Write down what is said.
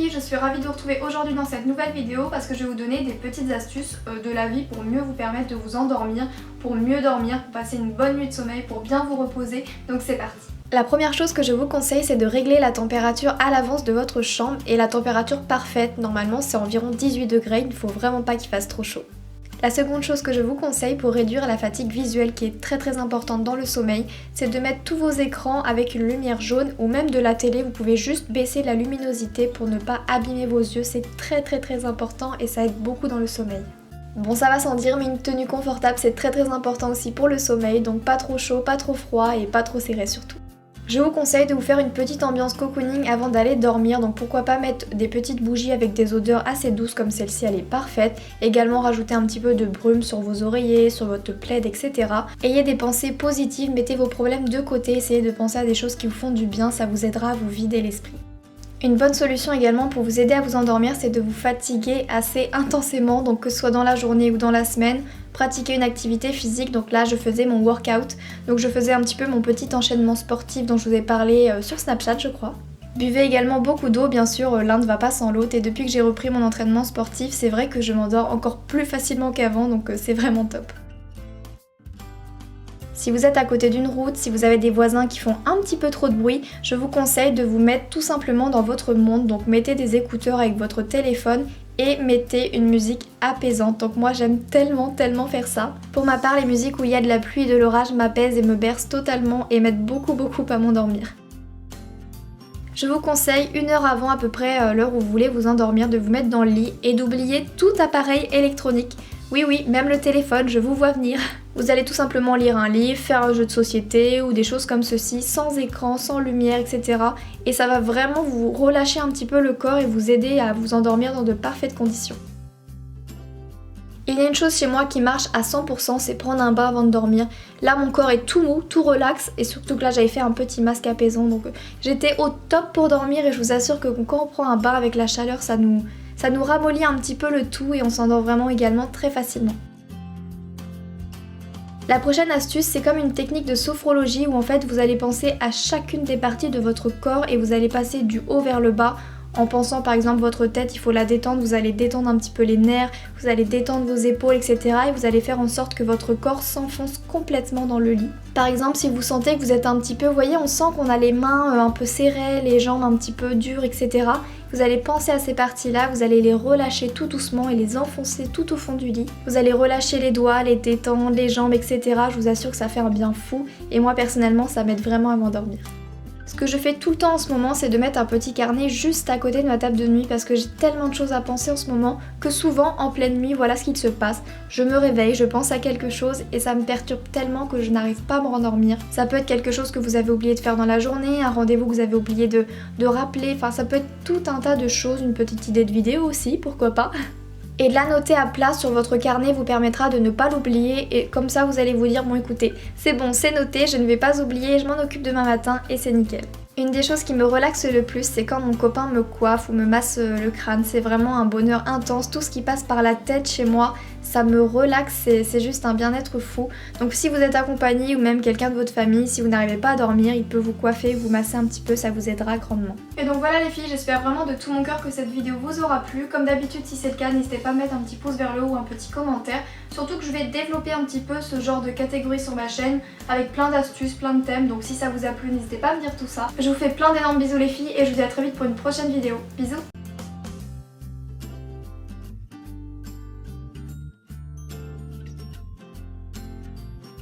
filles, je suis ravie de vous retrouver aujourd'hui dans cette nouvelle vidéo parce que je vais vous donner des petites astuces de la vie pour mieux vous permettre de vous endormir, pour mieux dormir, pour passer une bonne nuit de sommeil, pour bien vous reposer. Donc c'est parti. La première chose que je vous conseille, c'est de régler la température à l'avance de votre chambre et la température parfaite. Normalement c'est environ 18 degrés, il ne faut vraiment pas qu'il fasse trop chaud. La seconde chose que je vous conseille pour réduire la fatigue visuelle qui est très importante dans le sommeil, c'est de mettre tous vos écrans avec une lumière jaune ou même de la télé. Vous pouvez juste baisser la luminosité pour ne pas abîmer vos yeux, c'est très important et ça aide beaucoup dans le sommeil. Bon, ça va sans dire, mais une tenue confortable c'est très important aussi pour le sommeil, donc pas trop chaud, pas trop froid et pas trop serré surtout. Je vous conseille de vous faire une petite ambiance cocooning avant d'aller dormir, donc pourquoi pas mettre des petites bougies avec des odeurs assez douces comme celle-ci, elle est parfaite. Également rajouter un petit peu de brume sur vos oreillers, sur votre plaid, etc. Ayez des pensées positives, mettez vos problèmes de côté, essayez de penser à des choses qui vous font du bien, ça vous aidera à vous vider l'esprit. Une bonne solution également pour vous aider à vous endormir, c'est de vous fatiguer assez intensément, donc que ce soit dans la journée ou dans la semaine. Pratiquer une activité physique, donc là je faisais mon workout, donc je faisais un petit peu mon petit enchaînement sportif dont je vous ai parlé sur Snapchat je crois. Buvez également beaucoup d'eau, bien sûr, l'un ne va pas sans l'autre, et depuis que j'ai repris mon entraînement sportif, c'est vrai que je m'endors encore plus facilement qu'avant, donc c'est vraiment top. Si vous êtes à côté d'une route, si vous avez des voisins qui font un petit peu trop de bruit, je vous conseille de vous mettre tout simplement dans votre monde. Donc mettez des écouteurs avec votre téléphone et mettez une musique apaisante. Donc moi j'aime tellement faire ça. Pour ma part, les musiques où il y a de la pluie et de l'orage m'apaisent et me bercent totalement et m'aident beaucoup à m'endormir. Je vous conseille 1 heure avant à peu près l'heure où vous voulez vous endormir de vous mettre dans le lit et d'oublier tout appareil électronique. Oui, même le téléphone, je vous vois venir. Vous allez tout simplement lire un livre, faire un jeu de société ou des choses comme ceci, sans écran, sans lumière, etc. Et ça va vraiment vous relâcher un petit peu le corps et vous aider à vous endormir dans de parfaites conditions. Il y a une chose chez moi qui marche à 100%, c'est prendre un bain avant de dormir. Là mon corps est tout mou, tout relax et surtout que là j'avais fait un petit masque apaisant donc j'étais au top pour dormir et je vous assure que quand on prend un bain avec la chaleur ça nous ramollit un petit peu le tout et on s'endort vraiment également très facilement. La prochaine astuce, c'est comme une technique de sophrologie où en fait vous allez penser à chacune des parties de votre corps et vous allez passer du haut vers le bas en pensant par exemple votre tête, il faut la détendre, vous allez détendre un petit peu les nerfs, vous allez détendre vos épaules, etc. et vous allez faire en sorte que votre corps s'enfonce complètement dans le lit. Par exemple, si vous sentez que vous êtes un petit peu, vous voyez, on sent qu'on a les mains un peu serrées, les jambes un petit peu dures, etc. Vous allez penser à ces parties-là, vous allez les relâcher tout doucement et les enfoncer tout au fond du lit. Vous allez relâcher les doigts, les détendre, les jambes, etc. Je vous assure que ça fait un bien fou et moi personnellement ça m'aide vraiment à m'endormir. Ce que je fais tout le temps en ce moment, c'est de mettre un petit carnet juste à côté de ma table de nuit parce que j'ai tellement de choses à penser en ce moment que souvent en pleine nuit, voilà ce qu'il se passe. Je me réveille, je pense à quelque chose et ça me perturbe tellement que je n'arrive pas à me rendormir. Ça peut être quelque chose que vous avez oublié de faire dans la journée, un rendez-vous que vous avez oublié de rappeler, enfin ça peut être tout un tas de choses, une petite idée de vidéo aussi, pourquoi pas. Et de la noter à plat sur votre carnet vous permettra de ne pas l'oublier et comme ça vous allez vous dire bon écoutez c'est bon c'est noté, je ne vais pas oublier, je m'en occupe demain matin et c'est nickel. Une des choses qui me relaxe le plus c'est quand mon copain me coiffe ou me masse le crâne, c'est vraiment un bonheur intense, tout ce qui passe par la tête chez moi ça me relaxe, c'est juste un bien-être fou. Donc si vous êtes accompagné ou même quelqu'un de votre famille, si vous n'arrivez pas à dormir, il peut vous coiffer, vous masser un petit peu, ça vous aidera grandement. Et donc voilà les filles, j'espère vraiment de tout mon cœur que cette vidéo vous aura plu. Comme d'habitude si c'est le cas, n'hésitez pas à mettre un petit pouce vers le haut ou un petit commentaire. Surtout que je vais développer un petit peu ce genre de catégorie sur ma chaîne avec plein d'astuces, plein de thèmes. Donc si ça vous a plu, n'hésitez pas à me dire tout ça. Je vous fais plein d'énormes bisous les filles et je vous dis à très vite pour une prochaine vidéo. Bisous.